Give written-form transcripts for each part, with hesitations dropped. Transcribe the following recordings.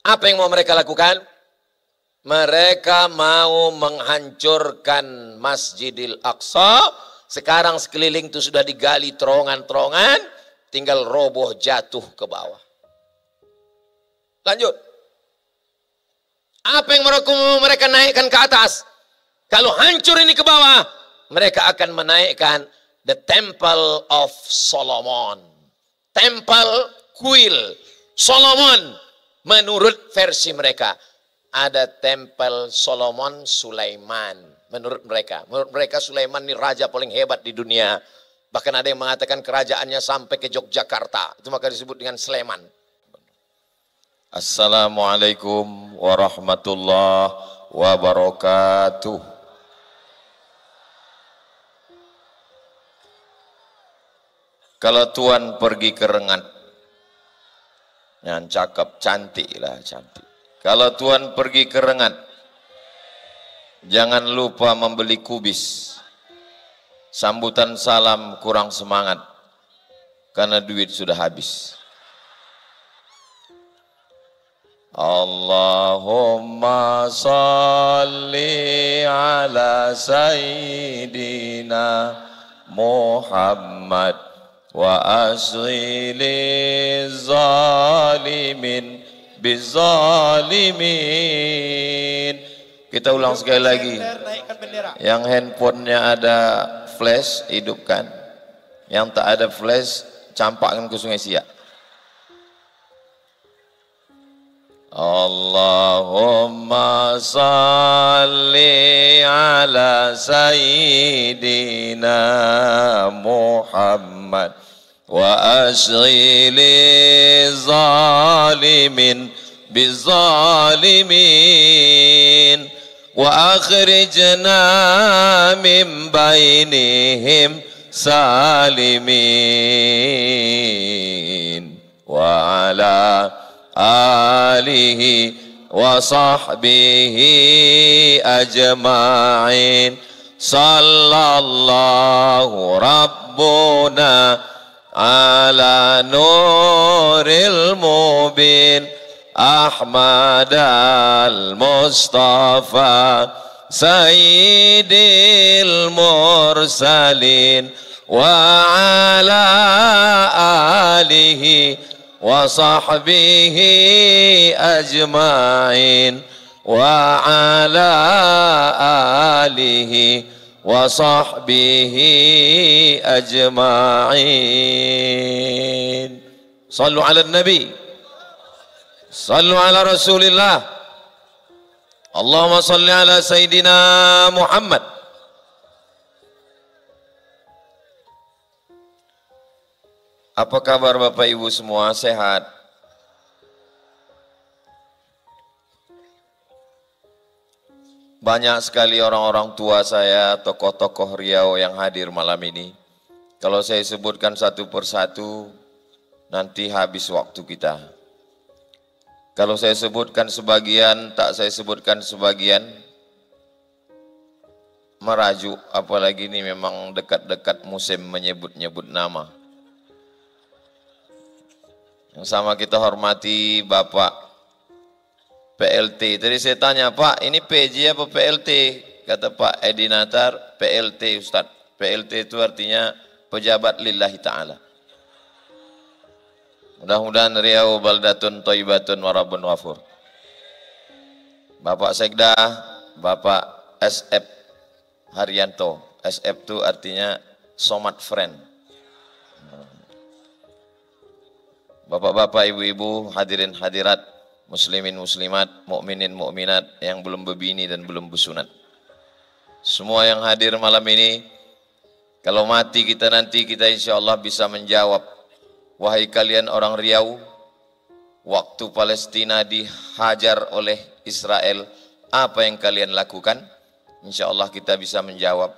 Apa yang mau mereka lakukan? Mereka mau menghancurkan Masjidil Aqsa. Sekarang sekeliling itu sudah digali terowongan-terowongan, tinggal roboh jatuh ke bawah. Lanjut. Apa yang mereka naikkan ke atas? Kalau hancur ini ke bawah, mereka akan menaikkan the Temple of Solomon. Temple Kuil Solomon. Menurut versi mereka. Ada Tempel Solomon Sulaiman. Menurut mereka Sulaiman ini raja paling hebat di dunia. Bahkan ada yang mengatakan kerajaannya sampai ke Yogyakarta. Itu maka disebut dengan Sleman. Assalamualaikum warahmatullahi wabarakatuh. Kalau Tuan pergi ke Rengat, yang cakep, cantik lah, cantik. Kalau Tuan pergi ke Rengat, jangan lupa membeli kubis. Sambutan salam kurang semangat, karena duit sudah habis. Allahumma salli ala Sayyidina Muhammad wa asghili zalimin bizalimin. Kita ulang sekali lagi. Yang handphonenya ada flash, hidupkan. Yang tak ada flash, campakkan ke Sungai Siak. Allahumma salli ala Sayyidina Muhammad wa asghili zalimin bizalimin wa akhrijna min bainihim salimin wa ala alihi wa sahbihi ajma'in. Sallallahu rabbuna ala nuril mubin Ahmad al-Mustafa Sayyidil mursalin wa ala alihi wa sahbihi ajma'in wa ala alihi wa sahbihi ajma'in. Sallu ala nabi, sallu ala rasulillah. Allahumma salli ala Sayyidina Muhammad. Apa kabar Bapak Ibu semua? Sehat? Banyak sekali orang-orang tua saya, tokoh-tokoh Riau yang hadir malam ini. Kalau saya sebutkan satu persatu, nanti habis waktu kita. Kalau saya sebutkan sebagian, tak saya sebutkan sebagian, merajuk. Apalagi ini memang dekat-dekat musim menyebut-nyebut nama. Yang sama kita hormati Bapak PLT. Tadi saya tanya, Pak ini PJ apa PLT? Kata Pak Edi Natar, PLT Ustaz. PLT itu artinya pejabat lillahi ta'ala. Mudah-mudahan Riau baldatun thayyibatun wa rabbun ghafur. Bapak Sekda, Bapak SF Haryanto. SF itu artinya Somad Friend. Bapak-bapak, ibu-ibu, hadirin hadirat, muslimin muslimat, mukminin mukminat yang belum berbini dan belum bersunat. Semua yang hadir malam ini, kalau mati kita nanti, kita insya Allah bisa menjawab. Wahai kalian orang Riau, waktu Palestina dihajar oleh Israel, apa yang kalian lakukan? Insya Allah kita bisa menjawab.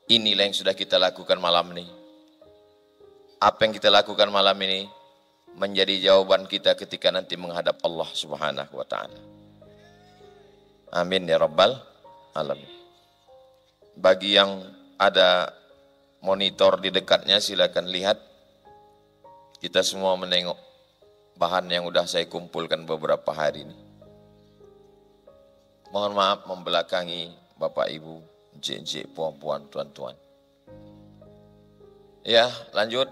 Inilah yang sudah kita lakukan malam ini. Apa yang kita lakukan malam ini menjadi jawaban kita ketika nanti menghadap Allah Subhanahu wa ta'ala. Amin ya rabbal alamin. Bagi yang ada monitor di dekatnya, silakan lihat. Kita semua menengok bahan yang udah saya kumpulkan beberapa hari ini. Mohon maaf membelakangi Bapak Ibu, encik-encik, puan-puan, tuan-tuan. Ya, lanjut.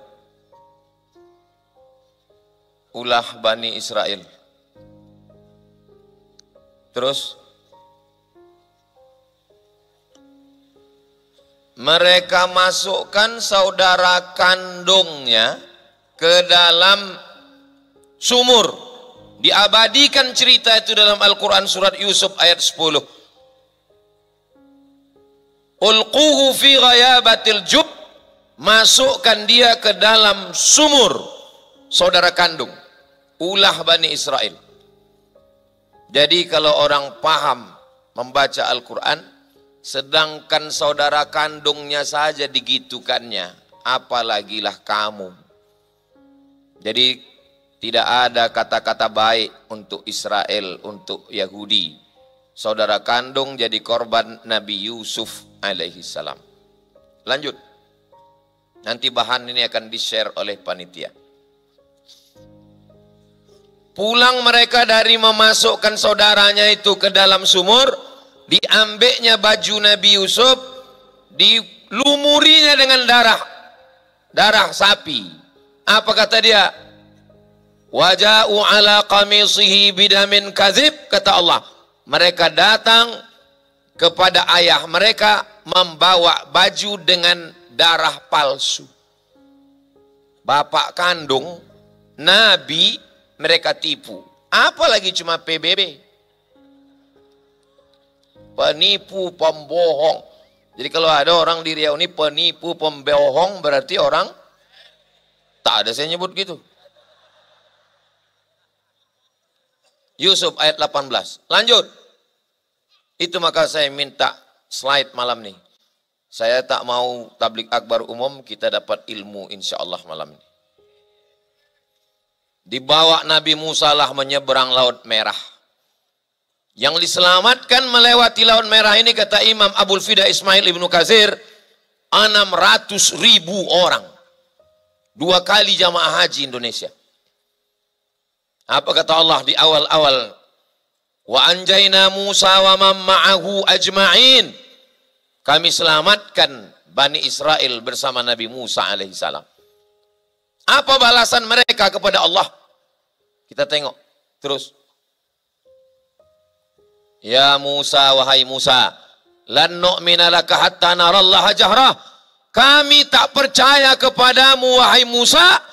Ulah Bani Israel. Terus mereka masukkan saudara kandungnya ke dalam sumur. Diabadikan cerita itu dalam Al-Quran surat Yusuf ayat 10. Ulquhu fi ghayabatil jub, masukkan dia ke dalam sumur saudara kandung. Ulah Bani Israel. Jadi kalau orang paham membaca Al-Quran, sedangkan saudara kandungnya saja digitukannya, apalagilah kamu. Jadi tidak ada kata-kata baik untuk Israel, untuk Yahudi. Saudara kandung jadi korban Nabi Yusuf alaihi salam. Lanjut. Nanti bahan ini akan di-share oleh panitia. Pulang mereka dari memasukkan saudaranya itu ke dalam sumur, diambilnya baju Nabi Yusuf, dilumurinya dengan darah sapi. Apa kata dia? Waja'u ala qamisihi bidamin kadzib, kata Allah. Mereka datang kepada ayah mereka membawa baju dengan darah palsu. Bapak kandung Nabi mereka tipu. Apalagi cuma PBB. Penipu, pembohong. Jadi kalau ada orang di Riau ini penipu, pembohong, berarti orang tak ada saya nyebut gitu. Yusuf ayat 18. Lanjut. Itu maka saya minta slide malam nih. Saya tak mau tablik akbar umum, kita dapat ilmu insya Allah malam ini. Dibawa Nabi Musa lah menyeberang Laut Merah. Yang diselamatkan melewati Laut Merah ini kata Imam Abul Fida Ismail Ibnu Katsir 600.000 orang. 2 kali jamaah haji Indonesia. Apa kata Allah di awal-awal? Wa anjayna Musa wa man ma'ahu ajma'in. Kami selamatkan Bani Israel bersama Nabi Musa alaihissalam. Apa balasan mereka kepada Allah? Kita tengok terus. Ya Musa, wahai Musa, lan nu'mina laka hatta narallaha jahrah. Kami tak percaya kepadamu wahai Musa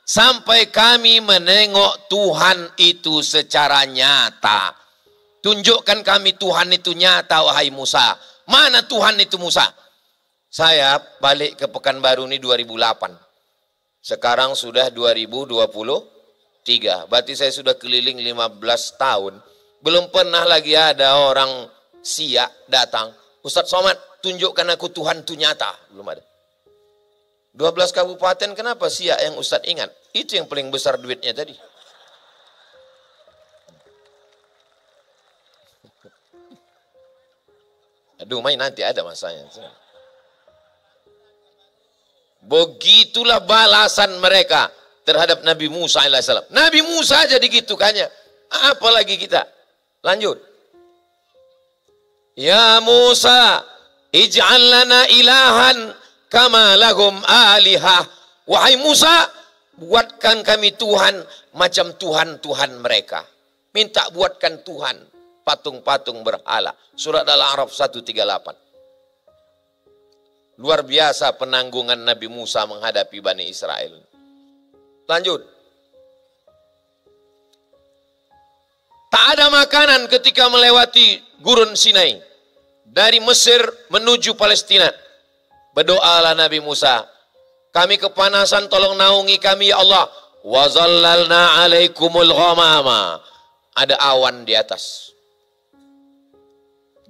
sampai kami menengok Tuhan itu secara nyata. Tunjukkan kami Tuhan itu nyata wahai Musa. Mana Tuhan itu Musa? Saya balik ke Pekanbaru ini 2008. Sekarang sudah 2023. Berarti saya sudah keliling 15 tahun. Belum pernah lagi ada orang Siak datang. Ustadz Somad, tunjukkan aku Tuhan itu nyata. Belum ada. 12 kabupaten, kenapa Siak yang Ustadz ingat? Itu yang paling besar duitnya tadi. Aduh, main nanti ada masanya. Begitulah balasan mereka terhadap Nabi Musa alaihissalam. Nabi Musa aja digitukannya. Apalagi kita. Lanjut. Ya Musa, ij'al lana ilahan kama lahum alihah. Wahai Musa, buatkan kami Tuhan macam Tuhan-Tuhan mereka. Minta buatkan Tuhan patung-patung berhala. Surat Al-A'raf 138. Luar biasa penanggungan Nabi Musa menghadapi Bani Israel. Lanjut. Tak ada makanan ketika melewati gurun Sinai. Dari Mesir menuju Palestina. Berdoalah Nabi Musa. Kami kepanasan, tolong naungi kami ya Allah. Wa zallalna alaikumul ghamama. Ada awan di atas.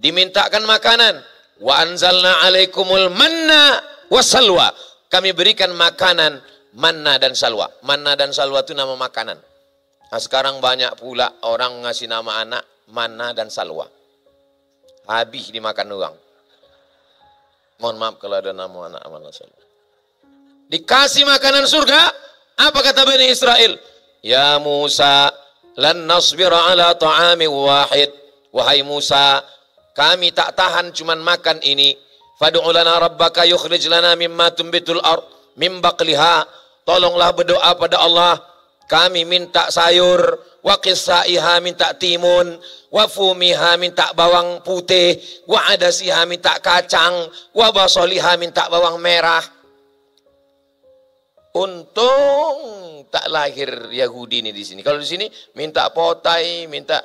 Dimintakan makanan. Wa anzalna alaikumul manna wassalwa. Kami berikan makanan manna dan salwa. Manna dan salwa itu nama makanan. Nah, sekarang banyak pula orang ngasih nama anak manna dan salwa. Habis dimakan orang. Mohon maaf kalau ada nama anak manna salwa. Dikasih makanan surga. Apa kata Bani Israel? Ya Musa, lan nasbira ala ta'amin wahid. Wahai Musa, kami tak tahan cuman makan ini. Fad'u lana rabbaka yukhrij lana mimma tumbitul ard min baqliha. Tolonglah berdoa pada Allah. Kami minta sayur, wa qissaiha minta timun, wa fumiha minta bawang putih, wa adasiha minta kacang, wa basoliha minta bawang merah. Untung tak lahir Yahudi ini di sini. Kalau di sini minta potai, minta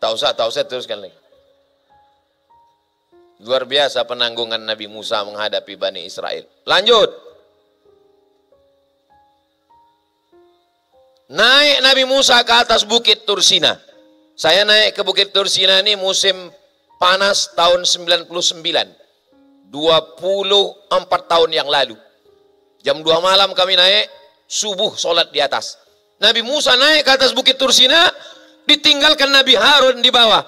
tak usah teruskan lagi. Luar biasa penanggungan Nabi Musa menghadapi Bani Israel. Lanjut. Naik Nabi Musa ke atas bukit Tursina. Saya naik ke bukit Tursina ini musim panas tahun 99. 24 tahun yang lalu. Jam 2 malam kami naik, subuh sholat di atas. Nabi Musa naik ke atas bukit Tursina, ditinggalkan Nabi Harun di bawah.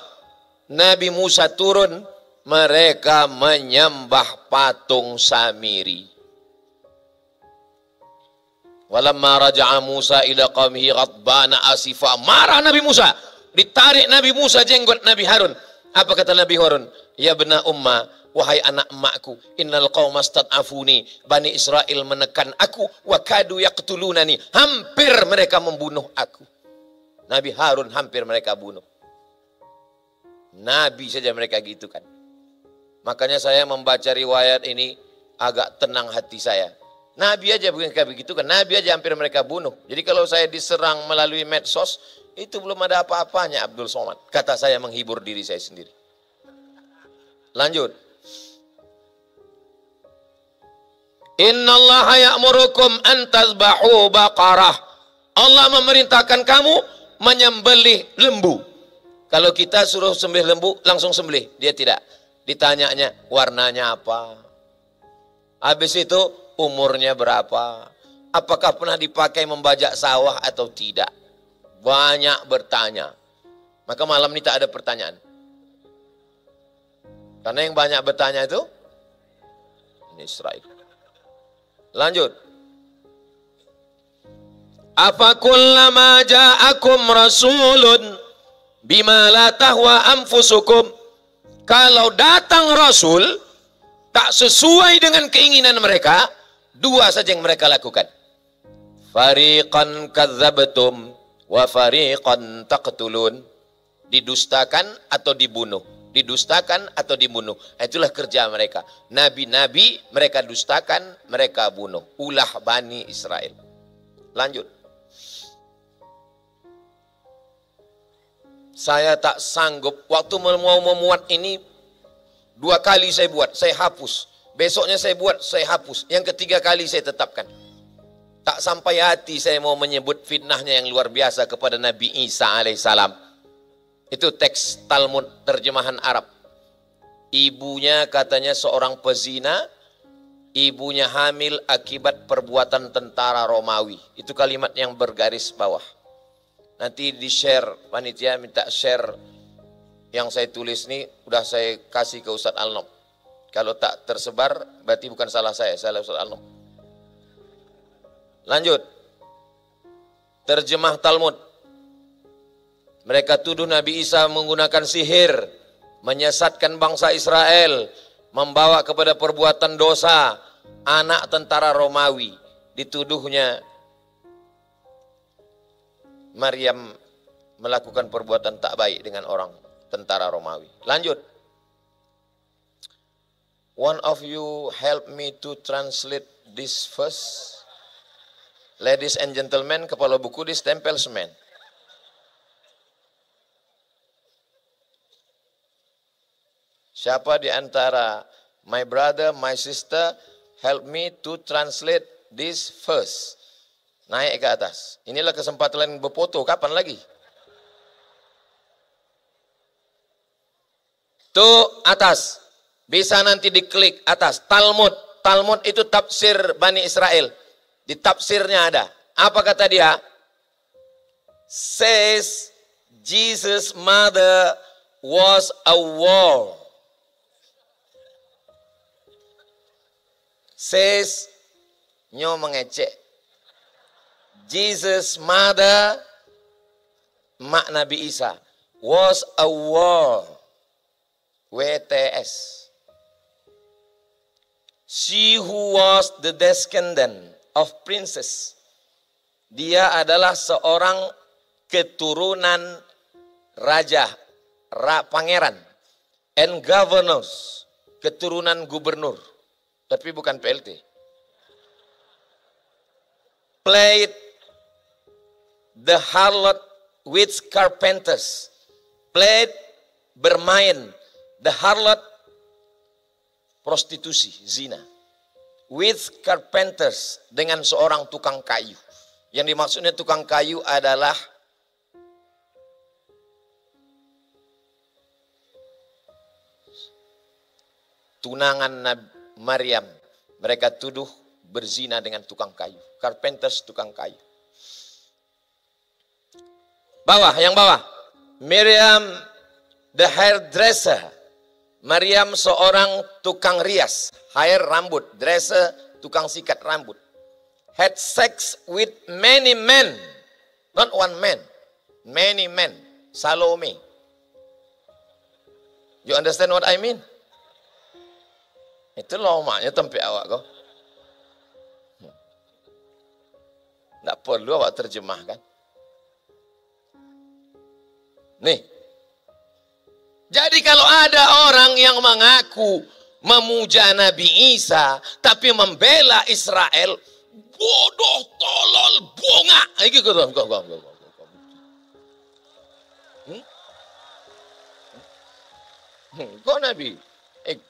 Nabi Musa turun, mereka menyembah patung Samiri. Walamma raja'a Musa ila qaumihi ghadbana asifa. Marah Nabi Musa. Ditarik Nabi Musa jenggot Nabi Harun. Apa kata Nabi Harun? Ya bena umma, wahai anak emakku, innal qauma stad'afuni. Bani Israel menekan aku, wa kadu yaqtulunani. Hampir mereka membunuh aku. Nabi Harun hampir mereka bunuh. Nabi saja mereka gitu kan. Makanya saya membaca riwayat ini agak tenang hati saya. Nabi aja begitu kan, Nabi aja hampir mereka bunuh. Jadi kalau saya diserang melalui medsos, itu belum ada apa-apanya Abdul Somad. Kata saya menghibur diri saya sendiri. Lanjut. Innallaha ya'murukum an tazbahu baqarah. Allah memerintahkan kamu menyembelih lembu. Kalau kita suruh sembelih lembu, langsung sembelih. Dia tidak. Ditanyanya, warnanya apa? Habis itu, umurnya berapa? Apakah pernah dipakai membajak sawah atau tidak? Banyak bertanya. Maka malam ini tak ada pertanyaan. Karena yang banyak bertanya itu Israel. Lanjut. Apa kullama ja'akum rasulun bima la tahwa anfusukum. Kalau datang rasul tak sesuai dengan keinginan mereka, dua saja yang mereka lakukan. Fariqan kadzabtum wa fariqan taqtulun. Didustakan atau dibunuh. Didustakan atau dibunuh. Itulah kerja mereka. Nabi-nabi mereka dustakan, mereka bunuh. Ulah Bani Israel. Lanjut. Saya tak sanggup. Waktu mau memuat ini, 2 kali saya buat, saya hapus. Besoknya saya buat, saya hapus. Yang ketiga kali saya tetapkan. Tak sampai hati saya mau menyebut fitnahnya yang luar biasa kepada Nabi Isa alaihissalam. Itu teks Talmud terjemahan Arab. Ibunya katanya seorang pezina, ibunya hamil akibat perbuatan tentara Romawi. Itu kalimat yang bergaris bawah. Nanti di-share, panitia minta share yang saya tulis ini, udah saya kasih ke Ustadz Al-Nom. Kalau tak tersebar, berarti bukan salah saya, salah Ustadz Al-Nom. Lanjut. Terjemah Talmud. Mereka tuduh Nabi Isa menggunakan sihir, menyesatkan bangsa Israel, membawa kepada perbuatan dosa. Anak tentara Romawi dituduhnya Maryam melakukan perbuatan tak baik dengan orang tentara Romawi. Lanjut. One of you help me to translate this verse. Ladies and gentlemen, kepala buku distempel semen. Siapa di antara my brother, my sister, help me to translate this verse. Naik ke atas. Inilah kesempatan berfoto. Kapan lagi? Tuh atas. Bisa nanti diklik atas. Talmud. Talmud itu tafsir Bani Israel. Di tafsirnya ada. Apa kata dia? Says Jesus' mother was a wall. Says nyo mengecek. Jesus' mother, mak Nabi Isa, was a war. WTS. She who was the descendant of princess. Dia adalah seorang keturunan raja, pangeran, and governors, keturunan gubernur, tapi bukan PLT. Played the harlot with carpenters. Played, bermain, the harlot, prostitusi, zina. With carpenters, dengan seorang tukang kayu. Yang dimaksudnya tukang kayu adalah tunangan Maryam. Mereka tuduh berzina dengan tukang kayu. Carpenters, tukang kayu. Bawah, yang bawah. Miriam, the hairdresser. Maryam seorang tukang rias. Hair, rambut. Dresser, tukang sikat rambut. Had sex with many men. Not one man. Many men. Salome. You understand what I mean? Itu lomaknya tempe awak kau. Tidak perlu awak terjemahkan. Nih. Jadi kalau ada orang yang mengaku memuja Nabi Isa, tapi membela Israel, bodoh, tolol, bunga. Gitu. Kau Nabi?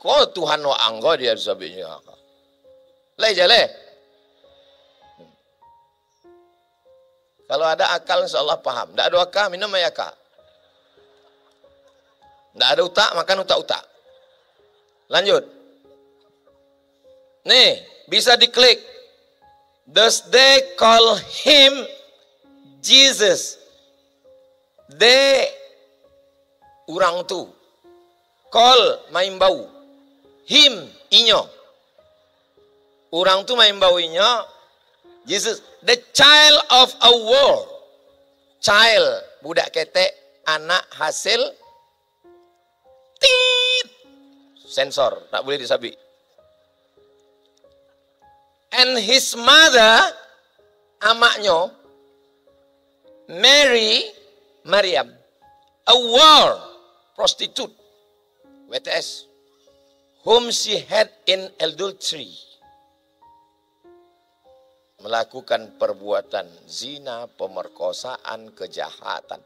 Kau Tuhan wa anggo dia sabihnya. Leh jale. Kalau ada akal insya Allah paham. Tidak ada akal minum ayaka. Tidak ada utak makan utak-utak. Lanjut. Nih bisa diklik. Thus they call him Jesus. They orang tu. Call main bau. Him inyo. Orang tu main bau inyo. Jesus, the child of a world. Child, budak ketek, anak hasil tit. Sensor, tak boleh disabik. And his mother, amaknya, Mary, Maryam, a world, prostitute, WTS, whom she had in adultery. Melakukan perbuatan zina, pemerkosaan, kejahatan.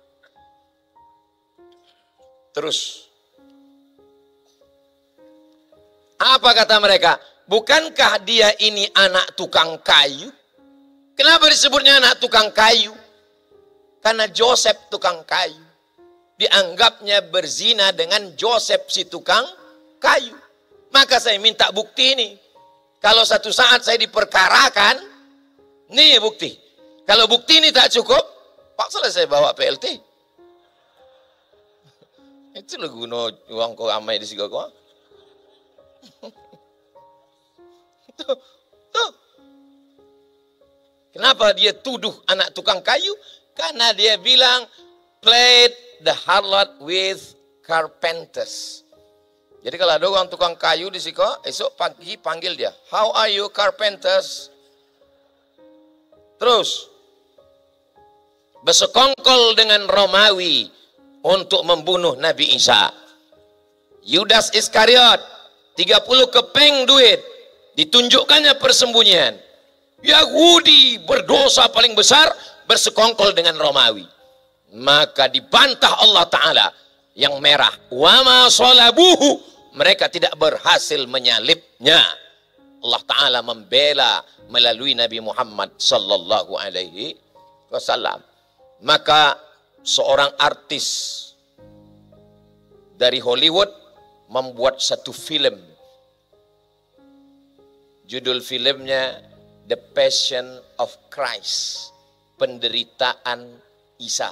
Terus. Apa kata mereka? Bukankah dia ini anak tukang kayu? Kenapa disebutnya anak tukang kayu? Karena Joseph tukang kayu. Dianggapnya berzina dengan Joseph si tukang kayu. Maka saya minta bukti ini. Kalau satu saat saya diperkarakan, nih bukti. Kalau bukti ini tak cukup, paksalah saya bawa PLT. Itu lah guna uang kau amai di situ kau. Tuh. Kenapa dia tuduh anak tukang kayu? Karena dia bilang played the harlot with carpenters. Jadi kalau ada orang tukang kayu di situ, esok pagi panggil dia. How are you carpenters? Terus bersekongkol dengan Romawi untuk membunuh Nabi Isa. Yudas Iskariot 30 keping duit ditunjukkannya persembunyian. Yahudi berdosa paling besar bersekongkol dengan Romawi. Maka dibantah Allah Ta'ala yang merah. Wa ma salabuhu, mereka tidak berhasil menyalibnya. Allah Ta'ala membela melalui Nabi Muhammad sallallahu alaihi wasallam. Maka seorang artis dari Hollywood membuat satu film. Judul filmnya The Passion of Christ, penderitaan Isa.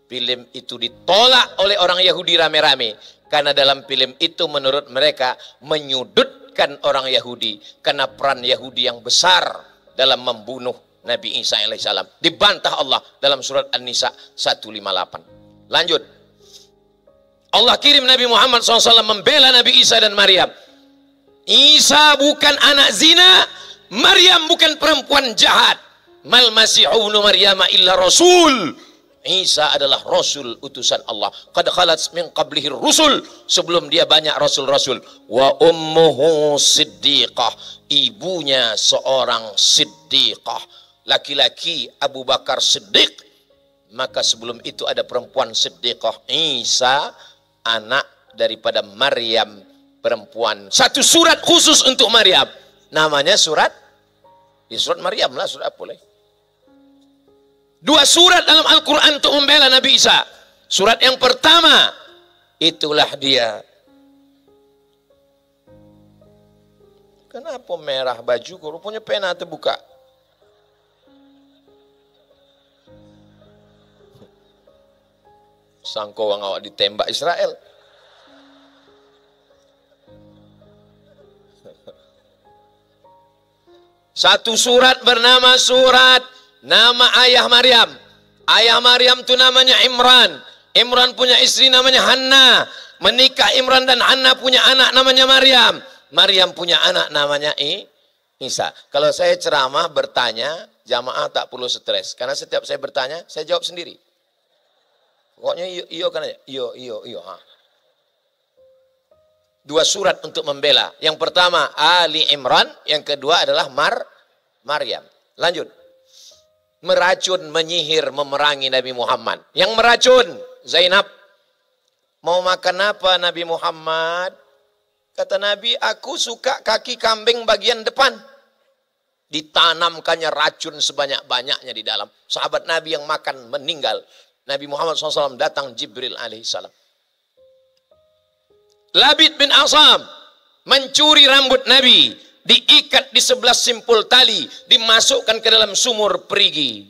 Film itu ditolak oleh orang Yahudi rame-rame karena dalam film itu menurut mereka menyudutkan orang Yahudi karena peran Yahudi yang besar dalam membunuh Nabi Isa alaihissalam. Dibantah Allah dalam surat An-Nisa 158. Lanjut. Allah kirim Nabi Muhammad SAW membela Nabi Isa dan Maryam. Isa bukan anak zina, Maryam bukan perempuan jahat. Mal Masihu ibnu Maryam illa rasul. Isa adalah rasul utusan Allah. Qad khalat min qablihi rusul, sebelum dia banyak rasul-rasul. Wa ummuhu siddiqah, ibunya seorang siddiqah, laki-laki Abu Bakar Siddiq. Maka sebelum itu ada perempuan siddiqah. Isa anak daripada Maryam, perempuan. Satu surat khusus untuk Maryam, namanya surat Maryam lah, surat apa lagi? Dua surat dalam Al-Quran untuk membela Nabi Isa. Surat yang pertama, itulah dia. Kenapa merah baju? Rupanya pena terbuka. Sangko orang awak ditembak Israel. Satu surat bernama surat nama ayah Maryam. Ayah Maryam itu namanya Imran. Imran punya istri namanya Hanna. Menikah Imran dan Hanna punya anak namanya Maryam. Maryam punya anak namanya Isa. Kalau saya ceramah bertanya, jamaah tak perlu stres. Karena setiap saya bertanya, saya jawab sendiri. Pokoknya iyo kan aja. Iyo. Ha. Dua surat untuk membela. Yang pertama Ali Imran, yang kedua adalah Maryam. Lanjut. Meracun, menyihir, memerangi Nabi Muhammad. Yang meracun Zainab. Mau makan apa Nabi Muhammad? Kata Nabi, aku suka kaki kambing bagian depan. Ditanamkannya racun sebanyak-banyaknya di dalam. Sahabat Nabi yang makan meninggal. Nabi Muhammad SAW datang Jibril alaihissalam. Labid bin Asam mencuri rambut Nabi, diikat di 11 simpul tali, dimasukkan ke dalam sumur perigi.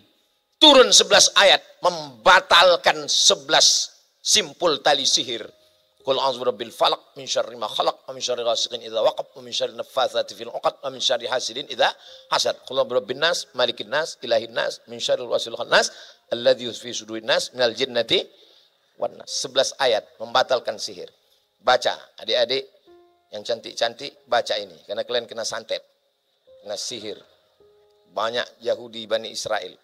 Turun 11 ayat membatalkan 11 simpul tali sihir. Qul a'udzu birabbil falaq min syarri ma khalaq wa min syarri ghasiqin idza waqab wa min syarri naffatsati fil 'uqad wa min syarri hasidin idza hasad. Qul a'udzu birabbin nas malikin nas ilahin nas min syarril wasilil khannas alladzi fi sudurin nas minal jinnati wan nas. 11 ayat membatalkan sihir. Baca adik-adik yang cantik-cantik, baca ini karena kalian kena santet, kena sihir. Banyak Yahudi Bani Israel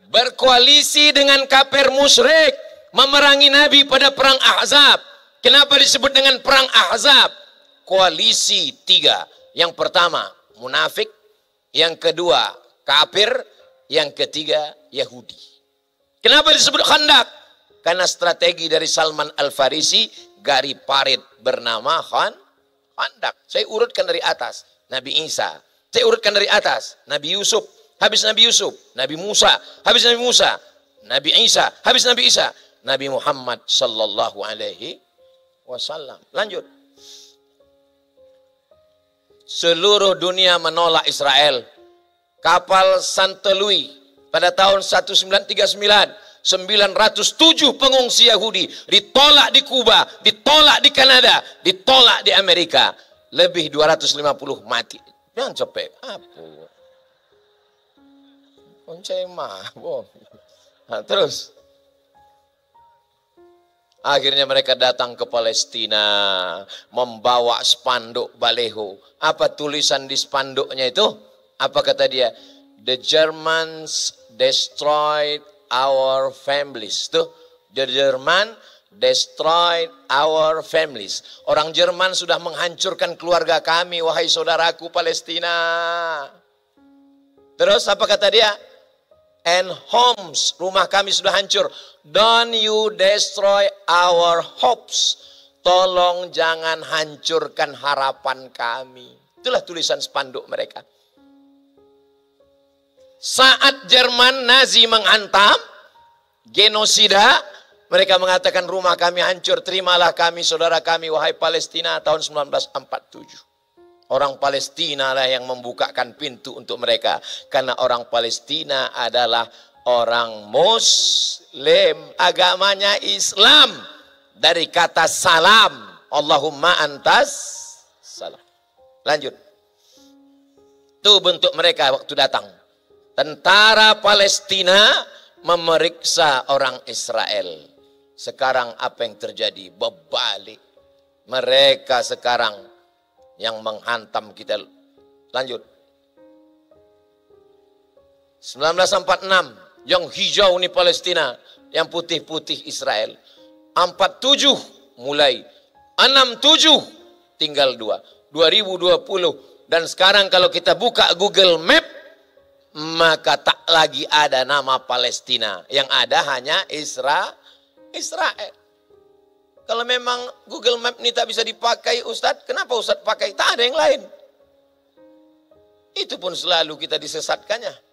berkoalisi dengan kafir musyrik memerangi Nabi pada perang Ahzab. Kenapa disebut dengan perang Ahzab? Koalisi tiga. Yang pertama munafik, yang kedua kafir, yang ketiga Yahudi. Kenapa disebut Khandak? Karena strategi dari Salman Al-Farisi, gari parit bernama Khandak. Saya urutkan dari atas, Nabi Isa. Saya urutkan dari atas, Nabi Yusuf. Habis Nabi Yusuf, Nabi Musa. Habis Nabi Musa, Nabi Isa. Habis Nabi Isa, Nabi Muhammad sallallahu alaihi wasallam. Lanjut. Seluruh dunia menolak Israel. Kapal Santa Louis pada tahun 1939. 907 pengungsi Yahudi ditolak di Kuba, ditolak di Kanada, ditolak di Amerika. Lebih 250 mati. Jangan capek. Apa? Poncai mah. Nah, terus. Akhirnya mereka datang ke Palestina, membawa spanduk baleho. Apa tulisan di spanduknya itu? Apa kata dia? The Germans destroyed our families. Tuh, the German destroyed our families. Orang Jerman sudah menghancurkan keluarga kami, wahai saudaraku Palestina. Terus apa kata dia? And homes, rumah kami sudah hancur. Don't you destroy our hopes. Tolong jangan hancurkan harapan kami. Itulah tulisan spanduk mereka. Saat Jerman Nazi menghantam, genosida, mereka mengatakan rumah kami hancur, terimalah kami, saudara kami, wahai Palestina, tahun 1947. Orang Palestina lah yang membukakan pintu untuk mereka. Karena orang Palestina adalah orang Muslim, agamanya Islam. Dari kata salam, Allahumma antas salam. Lanjut. Itu bentuk mereka waktu datang. Tentara Palestina memeriksa orang Israel. Sekarang apa yang terjadi? Berbalik. Mereka sekarang yang menghantam kita. Lanjut. 1946, yang hijau ini Palestina, yang putih-putih Israel. 47 mulai, 67 tinggal 2. 2020 dan sekarang kalau kita buka Google Map, maka tak lagi ada nama Palestina. Yang ada hanya Israel. Kalau memang Google Map ini tak bisa dipakai Ustadz, kenapa Ustadz pakai? Tak ada yang lain. Itu pun selalu kita disesatkannya.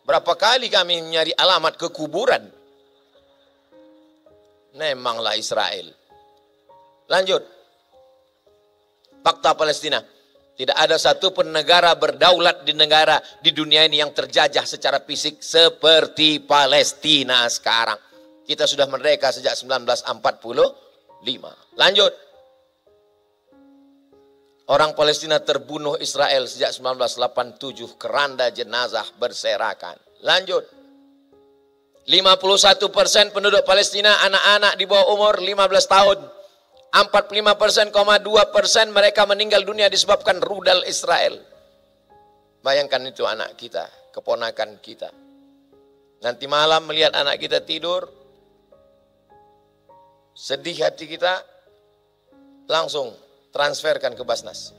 Berapa kali kami nyari alamat ke kuburan. Memanglah Israel. Lanjut. Fakta Palestina. Tidak ada satu pun negara berdaulat di dunia ini yang terjajah secara fisik seperti Palestina sekarang. Kita sudah merdeka sejak 1945. Lanjut. Orang Palestina terbunuh Israel sejak 1987, keranda jenazah berserakan. Lanjut. 51% penduduk Palestina anak-anak di bawah umur 15 tahun. 45,2% mereka meninggal dunia disebabkan rudal Israel. Bayangkan itu anak kita, keponakan kita. Nanti malam melihat anak kita tidur, sedih hati kita, langsung transferkan ke Basnas.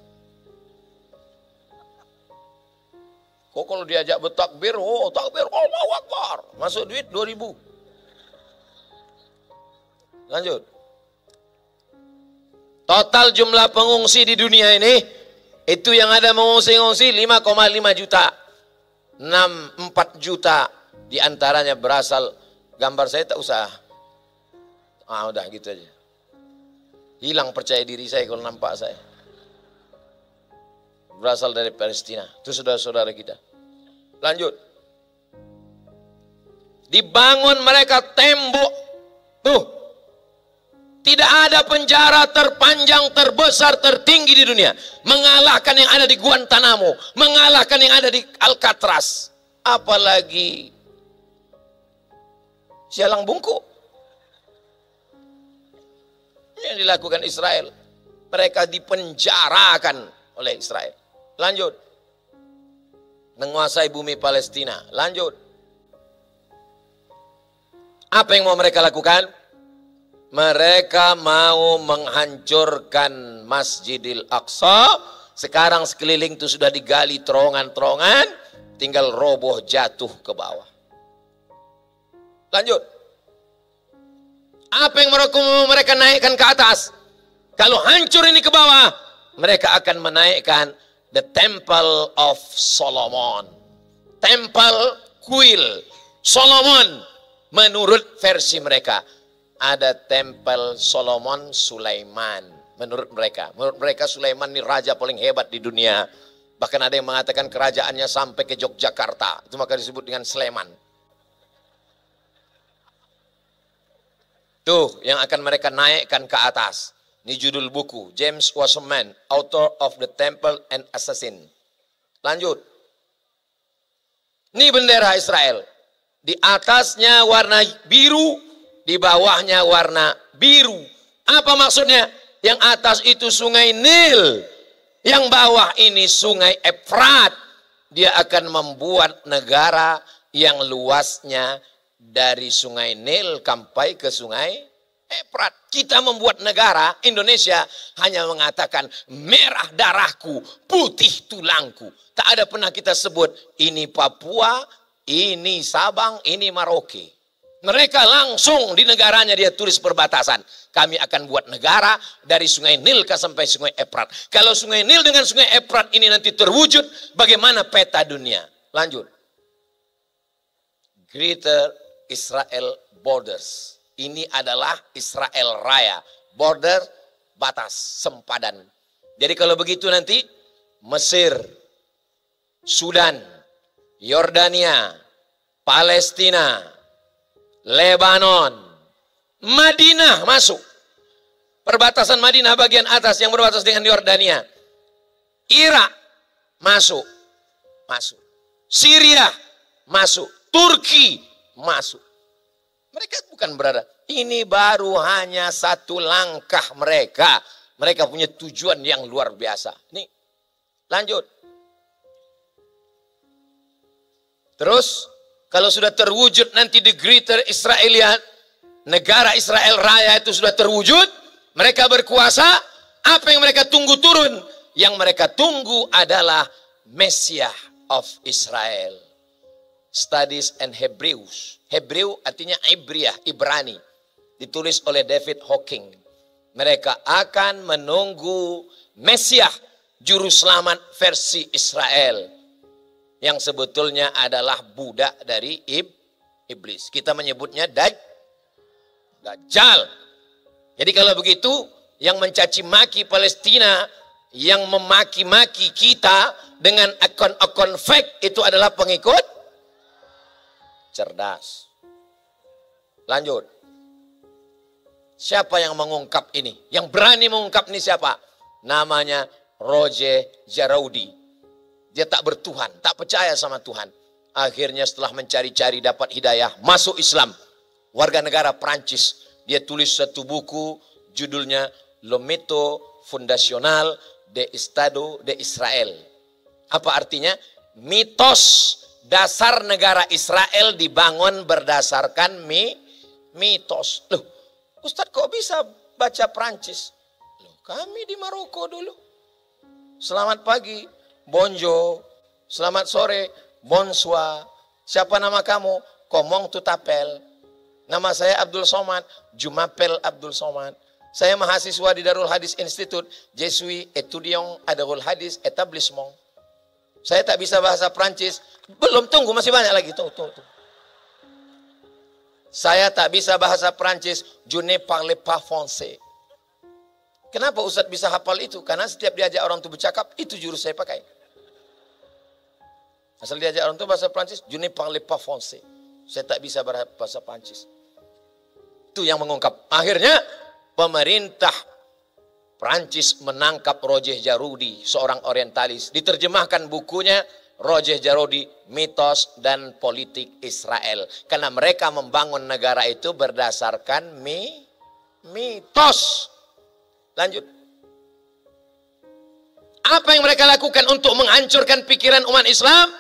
Kok kalau diajak bertakbir, oh takbir, Allahu Akbar, masuk duit 2.000. Lanjut. Total jumlah pengungsi di dunia ini, itu yang ada mengungsi-ngungsi 5,5 juta. 4 juta diantaranya berasal, gambar saya tak usah. Udah gitu aja. Hilang percaya diri saya kalau nampak saya. Berasal dari Palestina. Itu saudara-saudara kita. Lanjut. Dibangun mereka tembok. Tuh. Tidak ada penjara terpanjang, terbesar, tertinggi di dunia. Mengalahkan yang ada di Guantanamo. Mengalahkan yang ada di Alcatraz. Apalagi Sialang Bungku. Yang dilakukan Israel. Mereka dipenjarakan oleh Israel. Lanjut. Menguasai bumi Palestina. Lanjut. Apa yang mau mereka lakukan? Mereka mau menghancurkan Masjidil Aqsa. Sekarang sekeliling itu sudah digali terowongan-terowongan, tinggal roboh jatuh ke bawah. Lanjut. Apa yang mereka naikkan ke atas? Kalau hancur ini ke bawah, mereka akan menaikkan the Temple of Solomon. Temple kuil Solomon menurut versi mereka. Ada Tempel Solomon Sulaiman. Menurut mereka Sulaiman ini raja paling hebat di dunia. Bahkan ada yang mengatakan kerajaannya sampai ke Yogyakarta. Itu maka disebut dengan Sleman. Tuh yang akan mereka naikkan ke atas. Ini judul buku. James Wasserman, author of The Temple and Assassin. Lanjut. Ini bendera Israel. Di atasnya warna biru. Di bawahnya warna biru. Apa maksudnya? Yang atas itu sungai Nil. Yang bawah ini sungai Efrat. Dia akan membuat negara yang luasnya dari sungai Nil sampai ke sungai Efrat. Kita membuat negara, Indonesia hanya mengatakan merah darahku, putih tulangku. Tak ada pernah kita sebut ini Papua, ini Sabang, ini Maroke. Mereka langsung di negaranya dia tulis perbatasan. Kami akan buat negara dari sungai Nil sampai sungai Efrat. Kalau sungai Nil dengan sungai Efrat ini nanti terwujud, bagaimana peta dunia? Lanjut. Greater Israel Borders. Ini adalah Israel Raya. Border, batas, sempadan. Jadi kalau begitu nanti, Mesir, Sudan, Yordania, Palestina, Lebanon, Madinah masuk. Perbatasan Madinah bagian atas yang berbatasan dengan Yordania. Irak masuk. masuk. Syria masuk. Turki masuk. Mereka bukan berada. Ini baru hanya satu langkah mereka. Mereka punya tujuan yang luar biasa. Nih, lanjut. Terus, kalau sudah terwujud nanti di Greater Israelian, negara Israel Raya itu sudah terwujud, mereka berkuasa, apa yang mereka tunggu turun? Yang mereka tunggu adalah Messiah of Israel. Studies and Hebrews. Hebreu artinya Ibriah, Ibrani. Ditulis oleh David Hawking. Mereka akan menunggu Messiah, juru selamat versi Israel. Yang sebetulnya adalah budak dari iblis. Kita menyebutnya Dajjal. Jadi kalau begitu, yang mencaci maki Palestina, yang memaki-maki kita dengan akun-akun fake, itu adalah pengikut cerdas. Lanjut. Siapa yang mengungkap ini? Yang berani mengungkap ini siapa? Namanya Roger Jaraudi. Dia tak bertuhan, tak percaya sama Tuhan. Akhirnya setelah mencari-cari dapat hidayah, masuk Islam. Warga negara Prancis. Dia tulis satu buku, judulnya Le Mito Fundacional de Estado de Israel. Apa artinya? Mitos dasar negara Israel dibangun berdasarkan mitos. Loh, Ustadz kok bisa baca Prancis? Loh, kami di Maroko dulu. Selamat pagi, bonjour. Selamat sore, bonsoir. Siapa nama kamu? Komong tutapel. Nama saya Abdul Somad, Jumapel Abdul Somad. Saya mahasiswa di Darul Hadis Institute. Je suis étudiant à Darul Hadis Etablissement. Saya tak bisa bahasa Prancis. Belum, tunggu, masih banyak lagi. Tunggu. Saya tak bisa bahasa Prancis. Je ne parle pas français. Kenapa Ustadz bisa hafal itu? Karena setiap diajak orang itu bercakap, itu jurus saya pakai. Asal diajak orang itu bahasa Prancis, je ne parle pas français. Saya tak bisa bahasa Prancis. Itu yang mengungkap. Akhirnya pemerintah Prancis menangkap Roger Jaraudi, seorang orientalis. Diterjemahkan bukunya Roger Jaraudi, Mitos dan Politik Israel. Karena mereka membangun negara itu berdasarkan mitos. Lanjut. Apa yang mereka lakukan untuk menghancurkan pikiran umat Islam?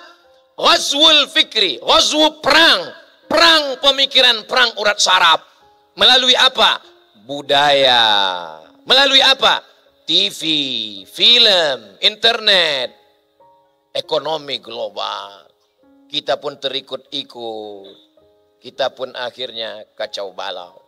Ghazwul fikri, ghazwu perang pemikiran, perang urat saraf. Melalui apa? Budaya. Melalui apa? TV, film, internet, ekonomi global. Kita pun terikut-ikut. Kita pun akhirnya kacau balau.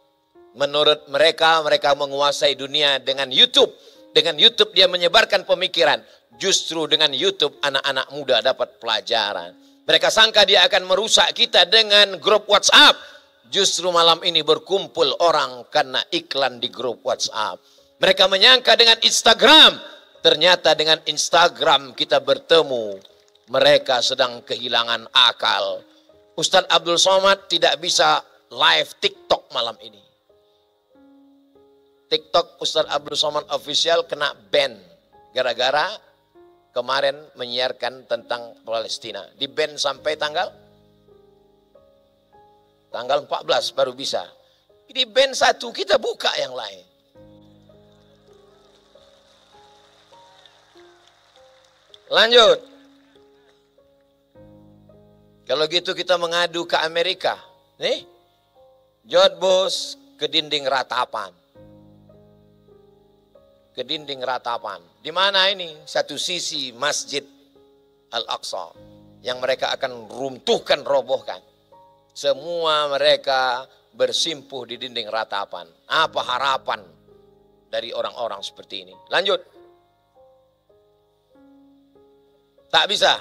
Menurut mereka, mereka menguasai dunia dengan YouTube. Dengan YouTube dia menyebarkan pemikiran. Justru dengan YouTube anak-anak muda dapat pelajaran. Mereka sangka dia akan merusak kita dengan grup WhatsApp. Justru malam ini berkumpul orang karena iklan di grup WhatsApp. Mereka menyangka dengan Instagram. Ternyata dengan Instagram kita bertemu. Mereka sedang kehilangan akal. Ustadz Abdul Somad tidak bisa live TikTok malam ini. TikTok Ustadz Abdul Somad Official kena ban. Gara-gara kemarin menyiarkan tentang Palestina. Di ban sampai tanggal 14 baru bisa. Di ban satu, kita buka yang lain. Lanjut. Kalau gitu kita mengadu ke Amerika. Nih, George Bush ke dinding ratapan. Ke dinding ratapan. Di mana ini? Satu sisi Masjid Al-Aqsa yang mereka akan runtuhkan, robohkan. Semua mereka bersimpuh di dinding ratapan. Apa harapan dari orang-orang seperti ini? Lanjut. Tak bisa.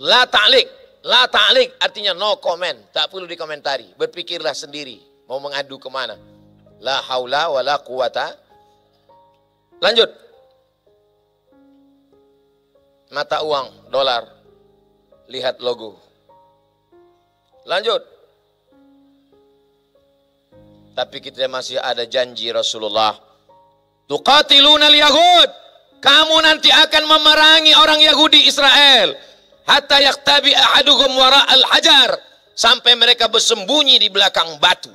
La ta'liq. La ta'liq artinya no comment. Tak perlu dikomentari. Berpikirlah sendiri. Mau mengadu kemana? La haula wa la quwata. Lanjut. Mata uang, dolar. Lihat logo. Lanjut. Tapi kita masih ada janji Rasulullah. Tuqatiluna al-yahud. Kamu nanti akan memerangi orang Yahudi Israel. hatta yaktabi ahaduhum wara al-hajar, sampai mereka bersembunyi di belakang batu.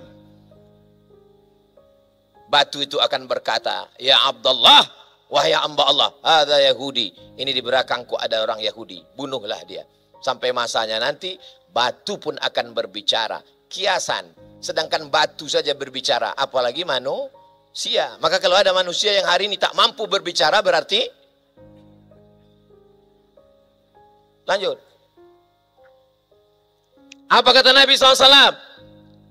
Batu itu akan berkata, ya Abdullah, wahai hamba Allah, ada Yahudi, ini di belakangku ada orang Yahudi, bunuhlah dia. Sampai masanya nanti batu pun akan berbicara. Kiasan, sedangkan batu saja berbicara, apalagi manusia. Maka kalau ada manusia yang hari ini tak mampu berbicara, berarti lanjut. Apa kata Nabi SAW?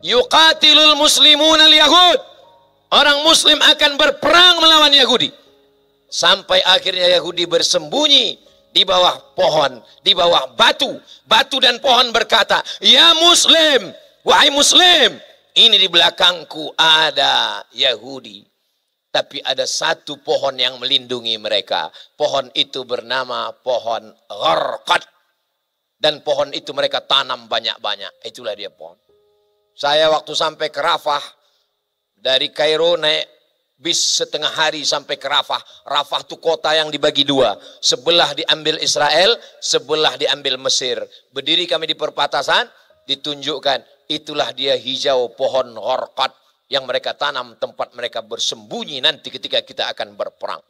Yuqatilul muslimun al-yahud. Orang muslim akan berperang melawan Yahudi. Sampai akhirnya Yahudi bersembunyi di bawah pohon, di bawah batu. Batu dan pohon berkata, ya muslim, wahai muslim, ini di belakangku ada Yahudi. Tapi ada satu pohon yang melindungi mereka. Pohon itu bernama pohon gharqad. Dan pohon itu mereka tanam banyak-banyak. Itulah dia pohon. Saya waktu sampai ke Rafah, dari Kairo naik bis setengah hari sampai ke Rafah. Rafah itu kota yang dibagi dua. Sebelah diambil Israel, sebelah diambil Mesir. Berdiri kami di perbatasan, ditunjukkan. Itulah dia hijau pohon gharqad yang mereka tanam, tempat mereka bersembunyi nanti ketika kita akan berperang.